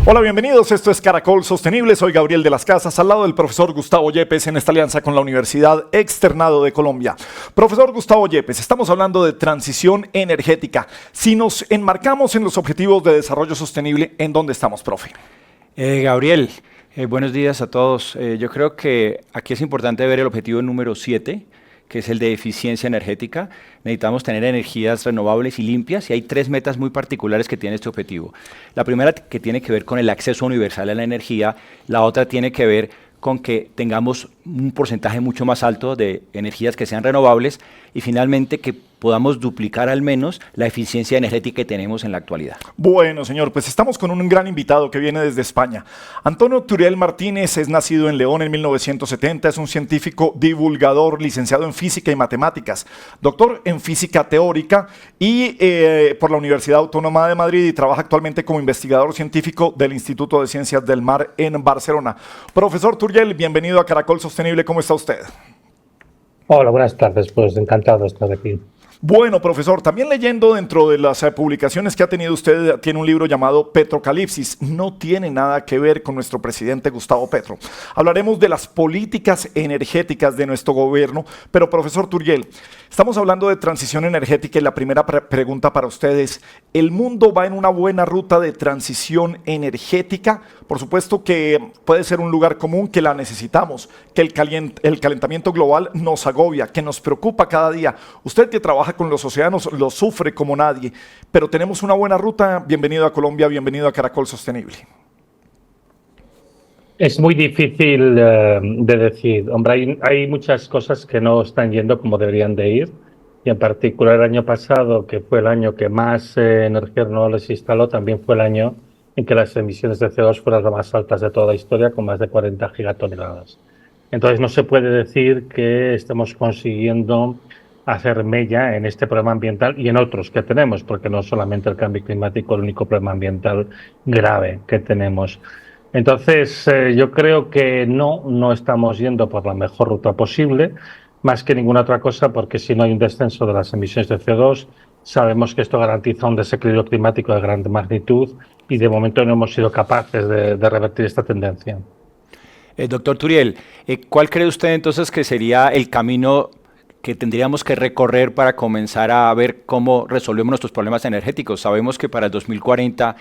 Hola, bienvenidos. Esto es Caracol Sostenible. Soy Gabriel de las Casas, al lado del profesor Gustavo Yepes en esta alianza con la Universidad Externado de Colombia. Profesor Gustavo Yepes, estamos hablando de transición energética. Si nos enmarcamos en los objetivos de desarrollo sostenible, ¿en dónde estamos, profe? Gabriel, buenos días a todos. Yo creo que aquí es importante ver el objetivo número 7, que es el de eficiencia energética. Necesitamos tener energías renovables y limpias, y hay 3 metas muy particulares que tiene este objetivo. La primera, que tiene que ver con el acceso universal a la energía. La otra tiene que ver con que tengamos un porcentaje mucho más alto de energías que sean renovables, y finalmente que podamos duplicar al menos la eficiencia energética que tenemos en la actualidad. Bueno, señor, pues estamos con un gran invitado que viene desde España. Antonio Turiel Martínez es nacido en León en 1970, es un científico divulgador, licenciado en física y matemáticas, doctor en física teórica y por la Universidad Autónoma de Madrid, y trabaja actualmente como investigador científico del Instituto de Ciencias del Mar en Barcelona. Profesor Turiel, bienvenido a Caracol Sostenible, ¿cómo está usted? Hola, buenas tardes, pues encantado de estar aquí. Bueno, profesor, también leyendo dentro de las publicaciones que ha tenido usted, tiene un libro llamado Petrocalipsis. No tiene nada que ver con nuestro presidente Gustavo Petro. Hablaremos de las políticas energéticas de nuestro gobierno, pero profesor Turiel, estamos hablando de transición energética y la primera pregunta para ustedes: ¿el mundo va en una buena ruta de transición energética? Por supuesto que puede ser un lugar común, que la necesitamos, que el calentamiento global nos agobia, que nos preocupa cada día. Usted, que trabaja con los océanos, lo sufre como nadie, pero tenemos una buena ruta. Bienvenido a Colombia, bienvenido a Caracol Sostenible. Es muy difícil de decir. Hombre, hay muchas cosas que no están yendo como deberían de ir, y en particular el año pasado, que fue el año que más energías renovables se instaló, también fue el año en que las emisiones de CO2 fueron las más altas de toda la historia, con más de 40 gigatoneladas. Entonces no se puede decir que estemos consiguiendo hacer mella en este problema ambiental y en otros que tenemos, porque no solamente el cambio climático es el único problema ambiental grave que tenemos. Entonces, yo creo que no estamos yendo por la mejor ruta posible, más que ninguna otra cosa, porque si no hay un descenso de las emisiones de CO2, sabemos que esto garantiza un desequilibrio climático de gran magnitud, y de momento no hemos sido capaces de revertir esta tendencia. Doctor Turiel, ¿cuál cree usted entonces que sería el camino que tendríamos que recorrer para comenzar a ver cómo resolvemos nuestros problemas energéticos? Sabemos que para el 2040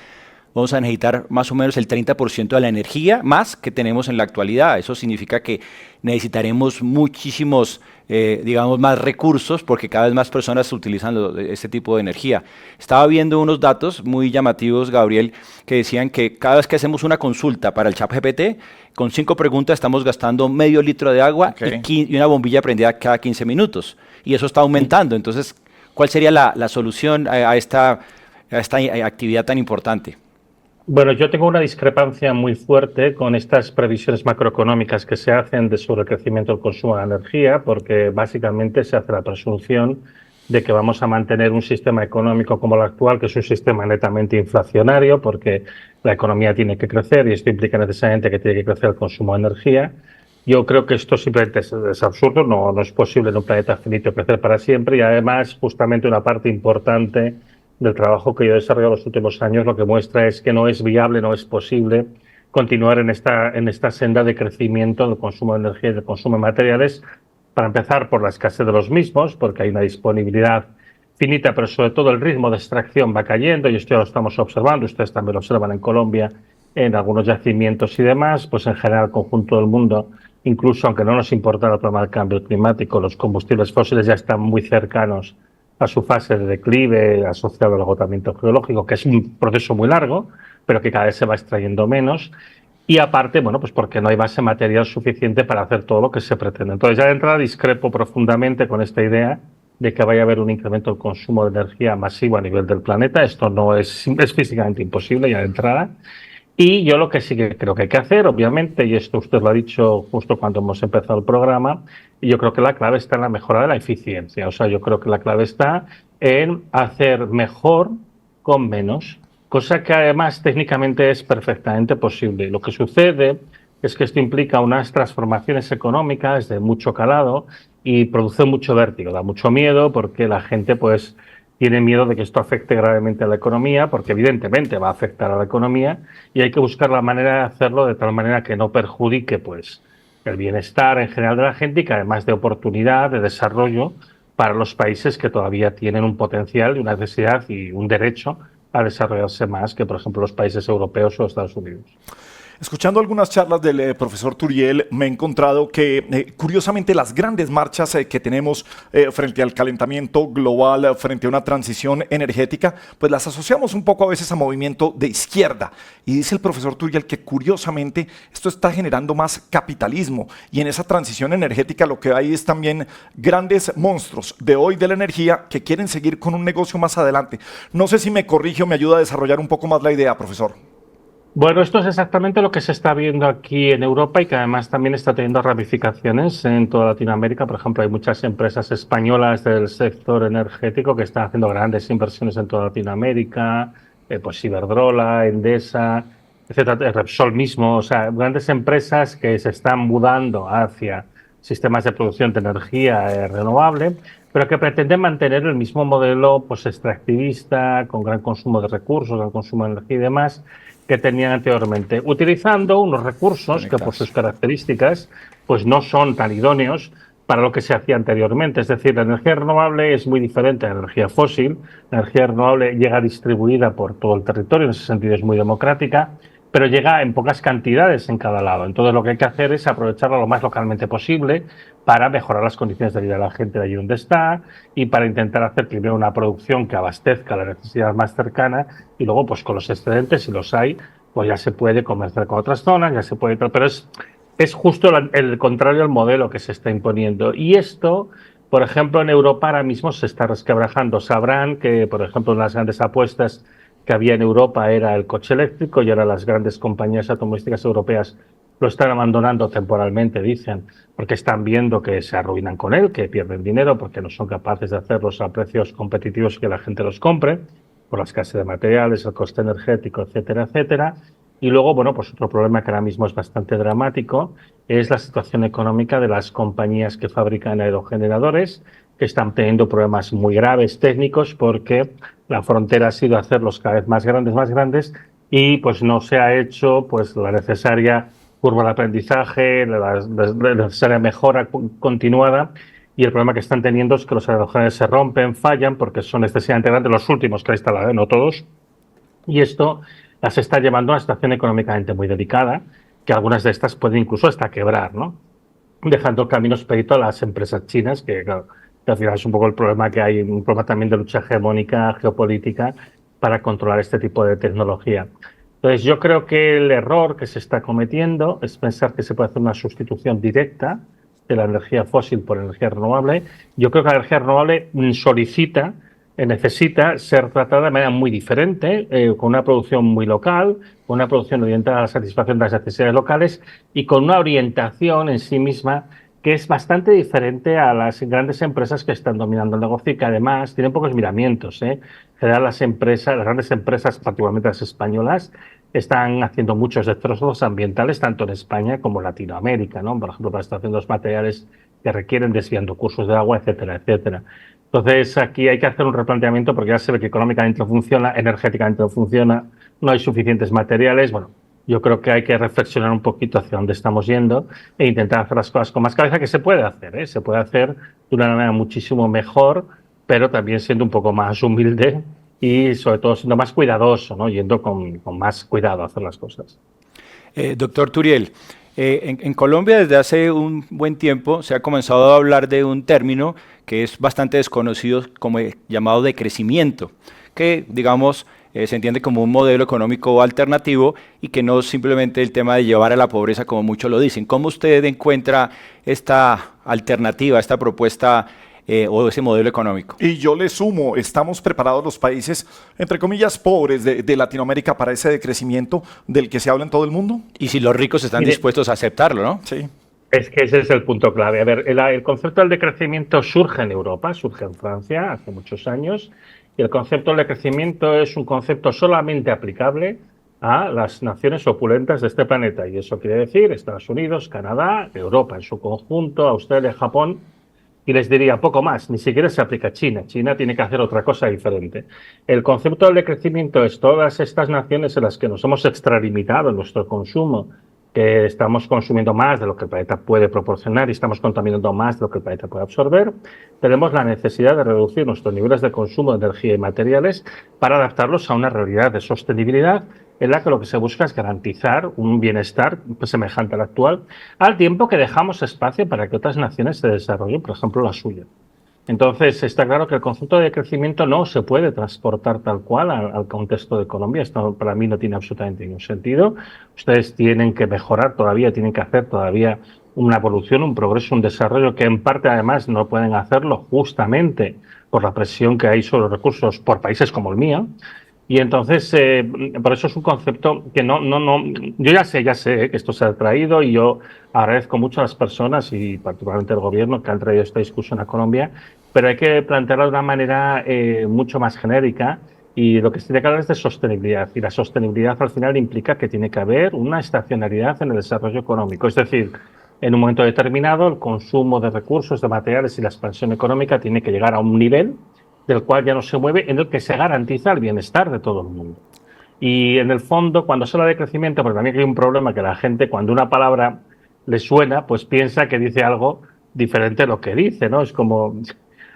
vamos a necesitar más o menos el 30% de la energía más que tenemos en la actualidad. Eso significa que necesitaremos muchísimos, digamos, más recursos, porque cada vez más personas utilizan este tipo de energía. Estaba viendo unos datos muy llamativos, Gabriel, que decían que cada vez que hacemos una consulta para el ChatGPT, con 5 preguntas estamos gastando medio litro de agua, okay, y una bombilla prendida cada 15 minutos. Y eso está aumentando. Entonces, ¿cuál sería la solución a esta actividad tan importante? Bueno, yo tengo una discrepancia muy fuerte con estas previsiones macroeconómicas que se hacen sobre el crecimiento del consumo de energía, porque básicamente se hace la presunción de que vamos a mantener un sistema económico como el actual, que es un sistema netamente inflacionario, porque la economía tiene que crecer y esto implica necesariamente que tiene que crecer el consumo de energía. Yo creo que esto simplemente es absurdo, no es posible en un planeta finito crecer para siempre, y además justamente una parte importante del trabajo que yo he desarrollado en los últimos años lo que muestra es que no es viable, no es posible continuar en esta senda de crecimiento del consumo de energía y del consumo de materiales, para empezar por la escasez de los mismos, porque hay una disponibilidad finita, pero sobre todo el ritmo de extracción va cayendo, y esto ya lo estamos observando, ustedes también lo observan en Colombia, en algunos yacimientos y demás. Pues en general el conjunto del mundo, incluso aunque no nos importara el problema del cambio climático, los combustibles fósiles ya están muy cercanos a su fase de declive asociado al agotamiento geológico, que es un proceso muy largo, pero que cada vez se va extrayendo menos. Y aparte, bueno, pues porque no hay base material suficiente para hacer todo lo que se pretende. Entonces, ya de entrada discrepo profundamente con esta idea de que vaya a haber un incremento del consumo de energía masivo a nivel del planeta. Esto no es físicamente imposible ya de entrada. Y yo lo que sí que creo que hay que hacer, obviamente, y esto usted lo ha dicho justo cuando hemos empezado el programa, y yo creo que la clave está en la mejora de la eficiencia. O sea, yo creo que la clave está en hacer mejor con menos, cosa que además técnicamente es perfectamente posible. Lo que sucede es que esto implica unas transformaciones económicas de mucho calado y produce mucho vértigo, da mucho miedo, porque la gente pues tienen miedo de que esto afecte gravemente a la economía, porque evidentemente va a afectar a la economía y hay que buscar la manera de hacerlo de tal manera que no perjudique pues el bienestar en general de la gente y que además de oportunidad, de desarrollo para los países que todavía tienen un potencial y una necesidad y un derecho a desarrollarse más que, por ejemplo, los países europeos o Estados Unidos. Escuchando algunas charlas del profesor Turiel, me he encontrado que, curiosamente, las grandes marchas que tenemos frente al calentamiento global, frente a una transición energética, pues las asociamos un poco a veces a movimiento de izquierda. Y dice el profesor Turiel que, curiosamente, esto está generando más capitalismo. Y en esa transición energética lo que hay es también grandes monstruos de hoy de la energía que quieren seguir con un negocio más adelante. No sé si me corrige o me ayuda a desarrollar un poco más la idea, profesor. Bueno, esto es exactamente lo que se está viendo aquí en Europa y que además también está teniendo ramificaciones en toda Latinoamérica. Por ejemplo, hay muchas empresas españolas del sector energético que están haciendo grandes inversiones en toda Latinoamérica, pues Iberdrola, Endesa, etcétera, Repsol mismo, o sea, grandes empresas que se están mudando hacia sistemas de producción de energía renovable, pero que pretenden mantener el mismo modelo pues extractivista, con gran consumo de recursos, gran consumo de energía y demás, que tenían anteriormente, utilizando unos recursos que por sus características pues no son tan idóneos para lo que se hacía anteriormente. Es decir, la energía renovable es muy diferente a la energía fósil. La energía renovable llega distribuida por todo el territorio, en ese sentido es muy democrática, pero llega en pocas cantidades en cada lado. Entonces lo que hay que hacer es aprovecharlo lo más localmente posible para mejorar las condiciones de vida de la gente de allí donde está y para intentar hacer primero una producción que abastezca la necesidad más cercana y luego pues con los excedentes, si los hay, pues ya se puede comerciar con otras zonas, ya se puede... Pero es justo el contrario al modelo que se está imponiendo. Y esto, por ejemplo, en Europa ahora mismo se está resquebrajando. Sabrán que, por ejemplo, una de las grandes apuestas que había en Europa era el coche eléctrico y ahora las grandes compañías automovilísticas europeas lo están abandonando temporalmente, dicen, porque están viendo que se arruinan con él, que pierden dinero porque no son capaces de hacerlos a precios competitivos que la gente los compre, por la escasez de materiales, el coste energético, etcétera, etcétera. Y luego, bueno, pues otro problema que ahora mismo es bastante dramático es la situación económica de las compañías que fabrican aerogeneradores, que están teniendo problemas muy graves técnicos porque la frontera ha sido hacerlos cada vez más grandes y pues no se ha hecho pues la necesaria curva de aprendizaje, la necesaria mejora continuada y el problema que están teniendo es que los aerogeneradores se rompen, fallan porque son excesivamente grandes, los últimos que hay instalados, no todos, y esto las está llevando a una situación económicamente muy delicada, que algunas de estas pueden incluso hasta quebrar, ¿no? Dejando el camino expedito a las empresas chinas, claro, que al final es un poco el problema que hay, un problema también de lucha hegemónica, geopolítica, para controlar este tipo de tecnología. Entonces, yo creo que el error que se está cometiendo es pensar que se puede hacer una sustitución directa de la energía fósil por energía renovable. Yo creo que la energía renovable necesita ser tratada de manera muy diferente, con una producción muy local, con una producción orientada a la satisfacción de las necesidades locales y con una orientación en sí misma que es bastante diferente a las grandes empresas que están dominando el negocio y que además tienen pocos miramientos. En general, las grandes empresas, particularmente las españolas, están haciendo muchos destrozos ambientales tanto en España como en Latinoamérica, ¿no? Por ejemplo, para estar haciendo los materiales que requieren desviando cursos de agua, etcétera, etcétera. Entonces, aquí hay que hacer un replanteamiento porque ya se ve que económicamente no funciona, energéticamente no funciona, no hay suficientes materiales. Bueno, yo creo que hay que reflexionar un poquito hacia dónde estamos yendo e intentar hacer las cosas con más cabeza, que se puede hacer, se puede hacer de una manera muchísimo mejor, pero también siendo un poco más humilde y sobre todo siendo más cuidadoso, ¿no? Yendo con más cuidado a hacer las cosas. Doctor Turiel, en Colombia desde hace un buen tiempo se ha comenzado a hablar de un término que es bastante desconocido como llamado decrecimiento, que digamos se entiende como un modelo económico alternativo y que no simplemente el tema de llevar a la pobreza como muchos lo dicen. ¿Cómo usted encuentra esta alternativa, esta propuesta o ese modelo económico? Y yo le sumo, ¿estamos preparados los países, entre comillas, pobres de Latinoamérica para ese decrecimiento del que se habla en todo el mundo? Y si los ricos están dispuestos a aceptarlo, ¿no? Sí. Es que ese es el punto clave. A ver, el concepto del decrecimiento surge en Europa, surge en Francia hace muchos años, y el concepto del decrecimiento es un concepto solamente aplicable a las naciones opulentas de este planeta. Y eso quiere decir Estados Unidos, Canadá, Europa en su conjunto, Australia, Japón. Y les diría poco más, ni siquiera se aplica a China. China tiene que hacer otra cosa diferente. El concepto del decrecimiento es todas estas naciones en las que nos hemos extralimitado en nuestro consumo, que estamos consumiendo más de lo que el planeta puede proporcionar y estamos contaminando más de lo que el planeta puede absorber, tenemos la necesidad de reducir nuestros niveles de consumo de energía y materiales para adaptarlos a una realidad de sostenibilidad en la que lo que se busca es garantizar un bienestar semejante al actual, al tiempo que dejamos espacio para que otras naciones se desarrollen, por ejemplo, la suya. Entonces, está claro que el concepto de crecimiento no se puede transportar tal cual al contexto de Colombia. Esto para mí no tiene absolutamente ningún sentido. Ustedes tienen que mejorar todavía, tienen que hacer todavía una evolución, un progreso, un desarrollo que en parte además no pueden hacerlo justamente por la presión que hay sobre los recursos por países como el mío. Y entonces, por eso es un concepto que yo ya sé que esto se ha traído y yo agradezco mucho a las personas y particularmente al gobierno que han traído esta discusión a Colombia, pero hay que plantearlo de una manera mucho más genérica y lo que se tiene que hablar es de sostenibilidad. Y la sostenibilidad al final implica que tiene que haber una estacionalidad en el desarrollo económico. Es decir, en un momento determinado el consumo de recursos, de materiales y la expansión económica tiene que llegar a un nivel del cual ya no se mueve, en el que se garantiza el bienestar de todo el mundo. Y en el fondo, cuando se habla de crecimiento, porque también hay un problema que la gente, cuando una palabra le suena, pues piensa que dice algo diferente de lo que dice, ¿no? Es como,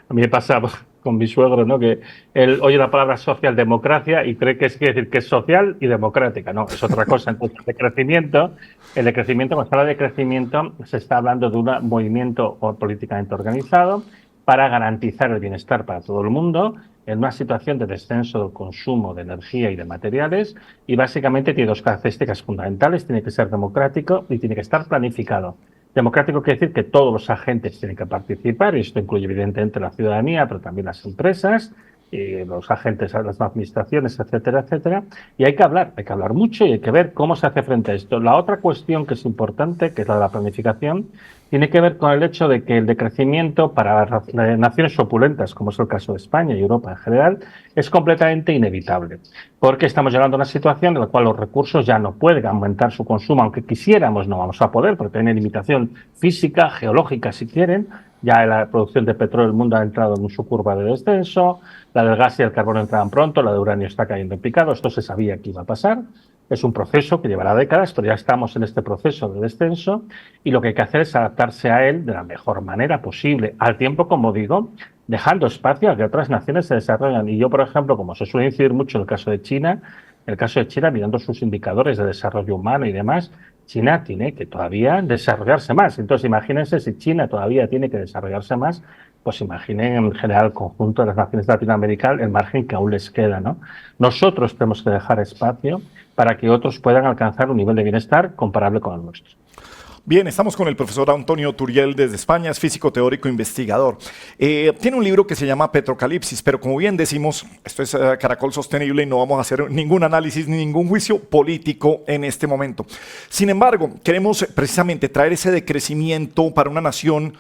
a mí me pasa con mi suegro, ¿no? Que él oye la palabra socialdemocracia y cree que quiere decir que es social y democrática. No, es otra cosa. Entonces, el de crecimiento, cuando se habla de crecimiento, se está hablando de un movimiento políticamente organizado para garantizar el bienestar para todo el mundo en una situación de descenso del consumo de energía y de materiales, y básicamente tiene dos características fundamentales: tiene que ser democrático y tiene que estar planificado. Democrático quiere decir que todos los agentes tienen que participar, y esto incluye evidentemente la ciudadanía, pero también las empresas, los agentes, las administraciones, etcétera, etcétera. Y hay que hablar mucho y hay que ver cómo se hace frente a esto. La otra cuestión que es importante, que es la de la planificación, tiene que ver con el hecho de que el decrecimiento para naciones opulentas, como es el caso de España y Europa en general, es completamente inevitable, porque estamos llegando a una situación en la cual los recursos ya no pueden aumentar su consumo, aunque quisiéramos no vamos a poder, porque tiene limitación física, geológica si quieren. Ya la producción de petróleo del mundo ha entrado en su curva de descenso, la del gas y el carbón entraban pronto, la de uranio está cayendo en picado, esto se sabía que iba a pasar. Es un proceso que llevará décadas, pero ya estamos en este proceso de descenso y lo que hay que hacer es adaptarse a él de la mejor manera posible, al tiempo, como digo, dejando espacio a que otras naciones se desarrollen. Y yo, por ejemplo, como se suele incidir mucho en el caso de China, mirando sus indicadores de desarrollo humano y demás, China tiene que todavía desarrollarse más. Entonces, imagínense, si China todavía tiene que desarrollarse más, pues imaginen en general el conjunto de las naciones latinoamericanas el margen que aún les queda, ¿no? Nosotros tenemos que dejar espacio para que otros puedan alcanzar un nivel de bienestar comparable con el nuestro. Bien, estamos con el profesor Antonio Turiel desde España, es físico teórico investigador. Tiene un libro que se llama Petrocalipsis, pero como bien decimos, esto es Caracol Sostenible y no vamos a hacer ningún análisis ni ningún juicio político en este momento. Sin embargo, queremos precisamente traer ese decrecimiento para una nación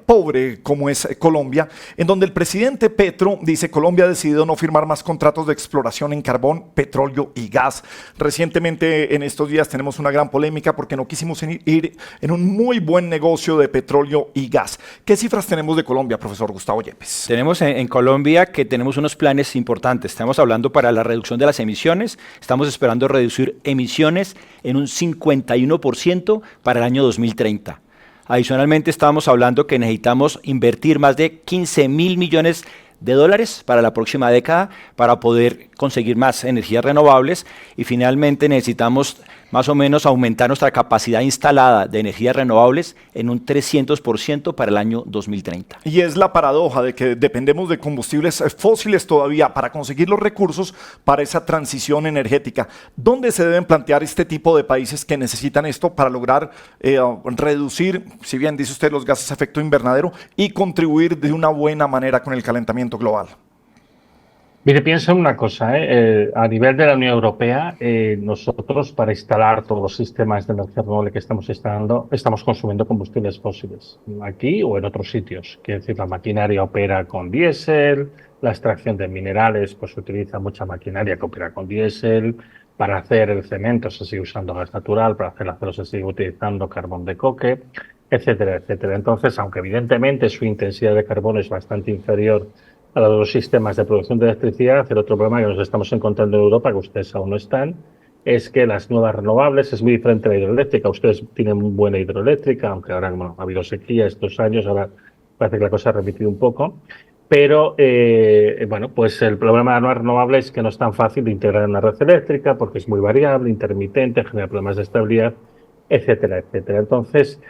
pobre como es Colombia, en donde el presidente Petro dice: Colombia ha decidido no firmar más contratos de exploración en carbón, petróleo y gas. Recientemente, en estos días, tenemos una gran polémica porque no quisimos ir en un muy buen negocio de petróleo y gas. ¿Qué cifras tenemos de Colombia, profesor Gustavo Yepes? Tenemos en Colombia que tenemos unos planes importantes. Estamos hablando para la reducción de las emisiones. Estamos esperando reducir emisiones en un 51% para el año 2030. Adicionalmente, estábamos hablando que necesitamos invertir más de 15.000 millones de dólares para la próxima década para poder conseguir más energías renovables, y finalmente necesitamos más o menos aumentar nuestra capacidad instalada de energías renovables en un 300% para el año 2030. Y es la paradoja de que dependemos de combustibles fósiles todavía para conseguir los recursos para esa transición energética. ¿Dónde se deben plantear este tipo de países que necesitan esto para lograr reducir, si bien dice usted, los gases de efecto invernadero y contribuir de una buena manera con el calentamiento global? Mire, piensa en una cosa, a nivel de la Unión Europea, nosotros para instalar todos los sistemas de energía renovable que estamos instalando, estamos consumiendo combustibles fósiles, aquí o en otros sitios. Quiere decir, la maquinaria opera con diésel, la extracción de minerales, pues se utiliza mucha maquinaria que opera con diésel, para hacer el cemento se sigue usando gas natural, para hacer el acero se sigue utilizando carbón de coque. etcétera, etcétera. Entonces, aunque evidentemente su intensidad de carbono es bastante inferior a la de los sistemas de producción de electricidad, el otro problema que nos estamos encontrando en Europa, que ustedes aún no están, es que las nuevas renovables es muy diferente a la hidroeléctrica. Ustedes tienen buena hidroeléctrica, aunque ahora ha habido sequía estos años, ahora parece que la cosa ha repetido un poco. Pero, bueno, pues el problema de las nuevas renovables es que no es tan fácil de integrar en la red eléctrica porque es muy variable, intermitente, genera problemas de estabilidad, etcétera, etcétera. Entonces,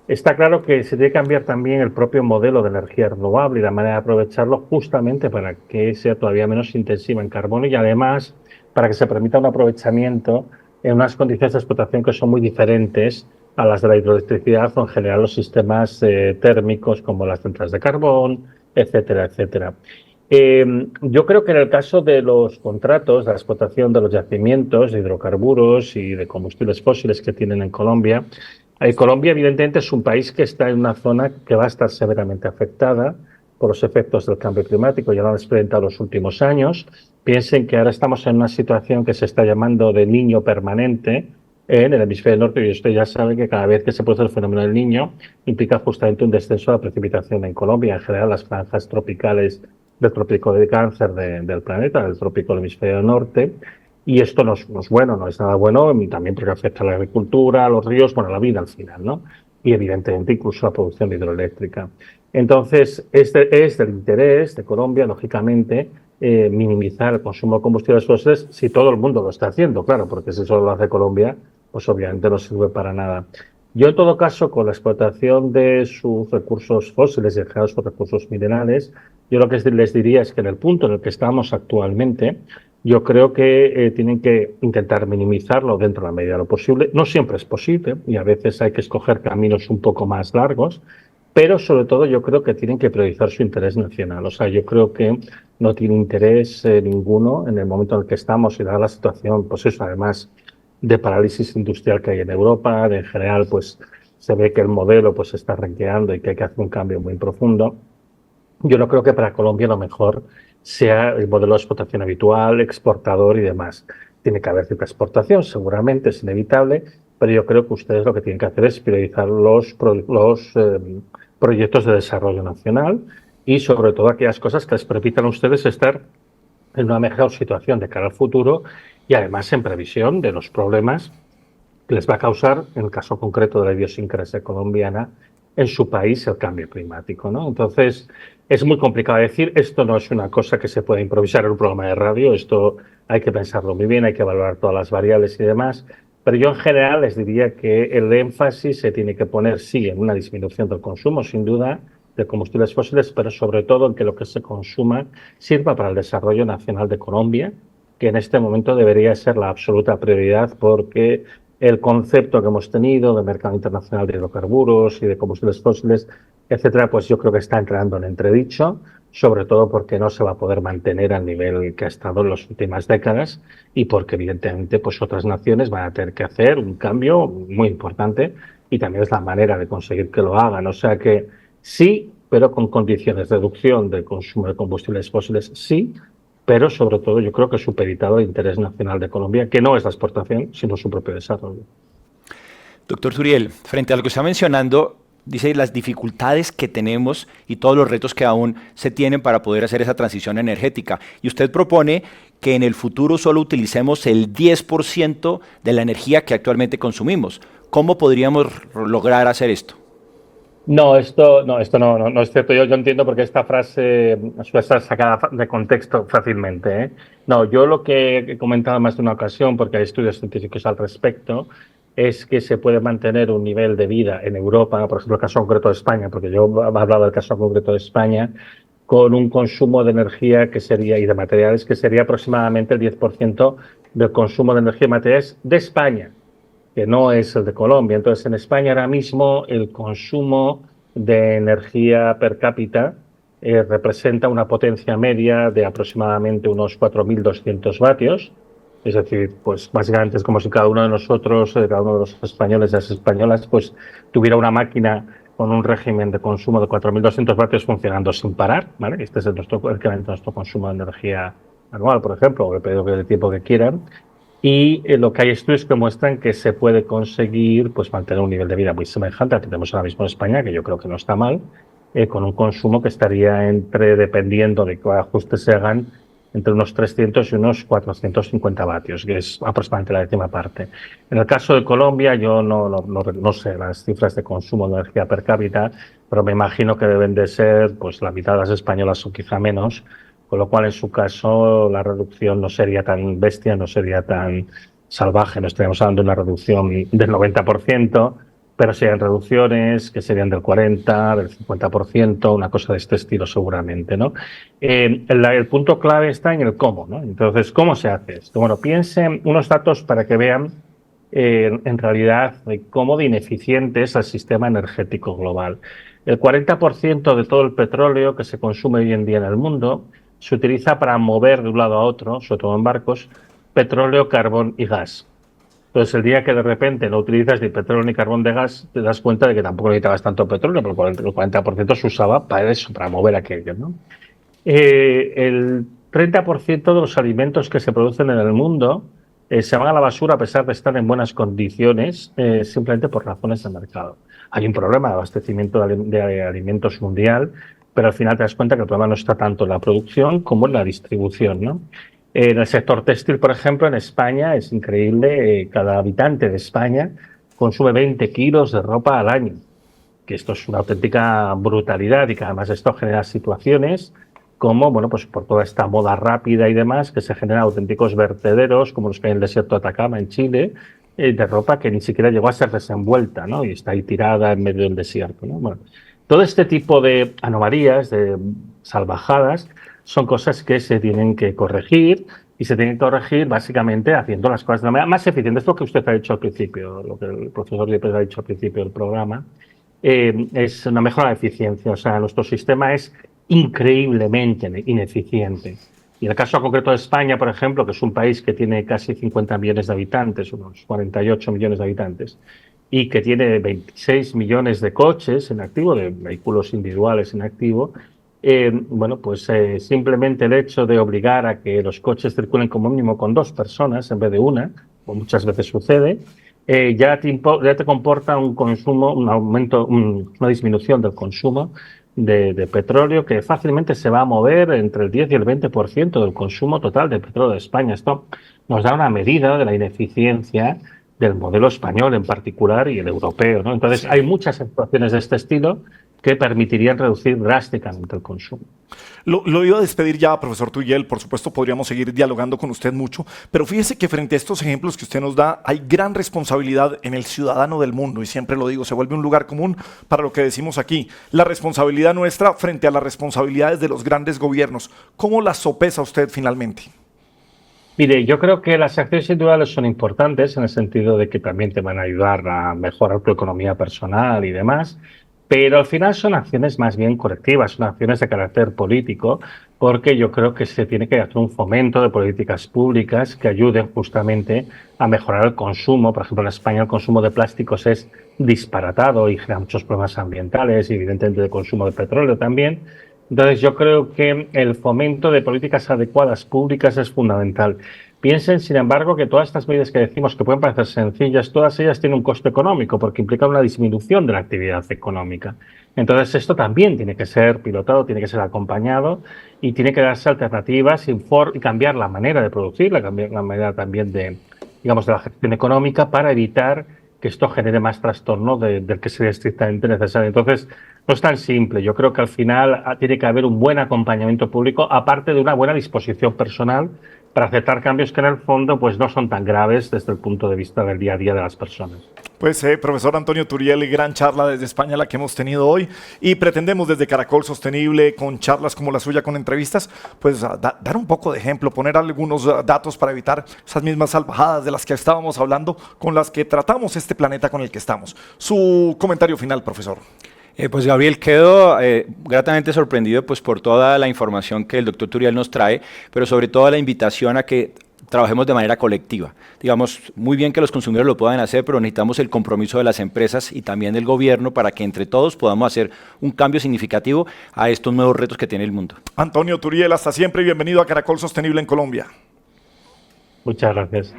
está claro que se tiene que cambiar también el propio modelo de energía renovable y la manera de aprovecharlo justamente para que sea todavía menos intensiva en carbono y además para que se permita un aprovechamiento en unas condiciones de explotación que son muy diferentes a las de la hidroelectricidad o en general los sistemas térmicos como las centrales de carbón, etcétera, etcétera. Yo creo que en el caso de los contratos, de la explotación de los yacimientos de hidrocarburos y de combustibles fósiles que tienen en Colombia, Colombia evidentemente es un país que está en una zona que va a estar severamente afectada por los efectos del cambio climático, ya lo han experimentado los últimos años. Piensen que ahora estamos en una situación que se está llamando de Niño permanente en el hemisferio norte y usted ya sabe que cada vez que se produce el fenómeno del Niño implica justamente un descenso de la precipitación en Colombia. En general, las franjas tropicales del trópico de Cáncer del planeta, del trópico del hemisferio norte, y esto no es bueno, no es nada bueno, también porque afecta a la agricultura, a los ríos, bueno, a la vida al final, ¿no? Y evidentemente incluso a la producción hidroeléctrica. Entonces, es del interés de Colombia, lógicamente, minimizar el consumo de combustibles fósiles si todo el mundo lo está haciendo, claro, porque si solo lo hace Colombia, pues obviamente no sirve para nada. Yo, en todo caso, con la explotación de sus recursos fósiles y en general sus recursos minerales, yo lo que les diría es que en el punto en el que estamos actualmente, yo creo que tienen que intentar minimizarlo dentro de la medida de lo posible. No siempre es posible y a veces hay que escoger caminos un poco más largos, pero sobre todo yo creo que tienen que priorizar su interés nacional. O sea, yo creo que no tiene interés ninguno en el momento en el que estamos y dada la situación, pues eso, además de parálisis industrial que hay en Europa, en general, pues se ve que el modelo pues se está renqueando y que hay que hacer un cambio muy profundo. Yo no creo que para Colombia lo mejor sea el modelo de explotación habitual, exportador y demás. Tiene que haber cierta exportación, seguramente es inevitable, pero yo creo que ustedes lo que tienen que hacer es priorizar los proyectos de desarrollo nacional y sobre todo aquellas cosas que les permitan a ustedes estar en una mejor situación de cara al futuro y además en previsión de los problemas que les va a causar, en el caso concreto de la idiosincrasia colombiana, en su país el cambio climático, ¿no? Entonces, es muy complicado decir, esto no es una cosa que se puede improvisar en un programa de radio, esto hay que pensarlo muy bien, hay que valorar todas las variables y demás, pero yo en general les diría que el énfasis se tiene que poner, sí, en una disminución del consumo, sin duda, de combustibles fósiles, pero sobre todo en que lo que se consuma sirva para el desarrollo nacional de Colombia, que en este momento debería ser la absoluta prioridad porque el concepto que hemos tenido de mercado internacional de hidrocarburos y de combustibles fósiles, etcétera, pues yo creo que está entrando en entredicho, sobre todo porque no se va a poder mantener al nivel que ha estado en las últimas décadas y porque evidentemente pues otras naciones van a tener que hacer un cambio muy importante y también es la manera de conseguir que lo hagan. O sea que sí, pero con condiciones de reducción del consumo de combustibles fósiles, sí, pero sobre todo yo creo que supeditado al interés nacional de Colombia, que no es la exportación, sino su propio desarrollo. Doctor Turiel, frente a lo que está mencionando, dice las dificultades que tenemos y todos los retos que aún se tienen para poder hacer esa transición energética. Y usted propone que en el futuro solo utilicemos el 10% de la energía que actualmente consumimos. ¿Cómo podríamos lograr hacer esto? No, esto no es cierto. Yo entiendo porque esta frase suele estar sacada de contexto fácilmente, ¿eh? No, yo lo que he comentado más de una ocasión, porque hay estudios científicos al respecto, es que se puede mantener un nivel de vida en Europa, por ejemplo, el caso concreto de España, porque yo he hablado del caso concreto de España, con un consumo de energía que sería y de materiales que sería aproximadamente el 10% del consumo de energía y materiales de España, que no es el de Colombia. Entonces, en España ahora mismo el consumo de energía per cápita representa una potencia media de aproximadamente unos 4.200 vatios. Es decir, pues básicamente es como si cada uno de nosotros, cada uno de los españoles y las españolas, pues tuviera una máquina con un régimen de consumo de 4.200 vatios funcionando sin parar, ¿vale? Este es el nuestro consumo de energía anual, por ejemplo, o el periodo de tiempo que quieran. Y lo que hay estudios que muestran que se puede conseguir pues mantener un nivel de vida muy semejante al que tenemos ahora mismo en España, que yo creo que no está mal, con un consumo que estaría entre, dependiendo de qué ajustes se hagan, entre unos 300 y unos 450 vatios, que es aproximadamente la décima parte. En el caso de Colombia, yo no sé las cifras de consumo de energía per cápita, pero me imagino que deben de ser pues la mitad de las españolas o quizá menos, con lo cual en su caso la reducción no sería tan bestia, no sería tan salvaje, no estaríamos hablando de una reducción del 90%, pero serían reducciones que serían del 40%, del 50%, una cosa de este estilo seguramente, ¿no? El punto clave está en el cómo, ¿no? Entonces, ¿cómo se hace esto? Bueno, piensen unos datos para que vean en realidad cómo de ineficiente es el sistema energético global. El 40% de todo el petróleo que se consume hoy en día en el mundo se utiliza para mover de un lado a otro, sobre todo en barcos, petróleo, carbón y gas. Entonces, el día que de repente no utilizas ni petróleo ni carbón de gas, te das cuenta de que tampoco necesitabas tanto petróleo, porque el 40% se usaba para eso, para mover aquello, ¿no? El 30% de los alimentos que se producen en el mundo se van a la basura a pesar de estar en buenas condiciones, simplemente por razones de mercado. Hay un problema de abastecimiento de alimentos mundial, pero al final te das cuenta que el problema no está tanto en la producción como en la distribución, ¿no? En el sector textil, por ejemplo, en España es increíble, cada habitante de España consume 20 kilos de ropa al año, que esto es una auténtica brutalidad y que además esto genera situaciones como, bueno, pues por toda esta moda rápida y demás, que se generan auténticos vertederos, como los que hay en el desierto de Atacama, en Chile, de ropa que ni siquiera llegó a ser desenvuelta, ¿no? Y está ahí tirada en medio del desierto, ¿no? Bueno, todo este tipo de anomalías, de salvajadas, son cosas que se tienen que corregir y se tienen que corregir básicamente haciendo las cosas de la manera más eficiente. Es lo que usted ha dicho al principio, lo que el profesor Yepes ha dicho al principio del programa. Es una mejora de eficiencia. O sea, nuestro sistema es increíblemente ineficiente. Y en el caso concreto de España, por ejemplo, que es un país que tiene casi 50 millones de habitantes, unos 48 millones de habitantes, y que tiene 26 millones de coches en activo, de vehículos individuales en activo, bueno, pues simplemente el hecho de obligar a que los coches circulen como mínimo con 2 personas en vez de una, como muchas veces sucede, ya te comporta un consumo, un aumento, una disminución del consumo de petróleo que fácilmente se va a mover entre el 10 y el 20% del consumo total de petróleo de España. Esto nos da una medida de la ineficiencia del modelo español en particular y el europeo, ¿no? Entonces, hay muchas actuaciones de este estilo que permitirían reducir drásticamente el consumo. Lo iba a despedir ya, profesor Turiel. Por supuesto, podríamos seguir dialogando con usted mucho, pero fíjese que frente a estos ejemplos que usted nos da, hay gran responsabilidad en el ciudadano del mundo, y siempre lo digo, se vuelve un lugar común para lo que decimos aquí. La responsabilidad nuestra frente a las responsabilidades de los grandes gobiernos. ¿Cómo las sopesa usted finalmente? Mire, yo creo que las acciones individuales son importantes en el sentido de que también te van a ayudar a mejorar tu economía personal y demás, pero al final son acciones más bien colectivas, son acciones de carácter político, porque yo creo que se tiene que hacer un fomento de políticas públicas que ayuden justamente a mejorar el consumo. Por ejemplo, en España el consumo de plásticos es disparatado y genera muchos problemas ambientales y evidentemente de consumo de petróleo también. Entonces yo creo que el fomento de políticas adecuadas públicas es fundamental. Piensen, sin embargo, que todas estas medidas que decimos que pueden parecer sencillas, todas ellas tienen un coste económico porque implican una disminución de la actividad económica. Entonces esto también tiene que ser pilotado, tiene que ser acompañado y tiene que darse alternativas y cambiar la manera de producir, cambiar la manera también de, digamos, de la gestión económica para evitar que esto genere más trastorno del que sería estrictamente necesario. Entonces, no es tan simple. Yo creo que al final tiene que haber un buen acompañamiento público, aparte de una buena disposición personal para aceptar cambios que en el fondo pues no son tan graves desde el punto de vista del día a día de las personas. Pues profesor Antonio Turiel, gran charla desde España la que hemos tenido hoy, y pretendemos desde Caracol Sostenible, con charlas como la suya, con entrevistas, pues dar un poco de ejemplo, poner algunos datos para evitar esas mismas salvajadas de las que estábamos hablando, con las que tratamos este planeta con el que estamos. Su comentario final, profesor. Pues Gabriel, quedo gratamente sorprendido pues, por toda la información que el doctor Turiel nos trae, pero sobre todo la invitación a que trabajemos de manera colectiva. Digamos, muy bien que los consumidores lo puedan hacer, pero necesitamos el compromiso de las empresas y también del gobierno para que entre todos podamos hacer un cambio significativo a estos nuevos retos que tiene el mundo. Antonio Turiel, hasta siempre y bienvenido a Caracol Sostenible en Colombia. Muchas gracias.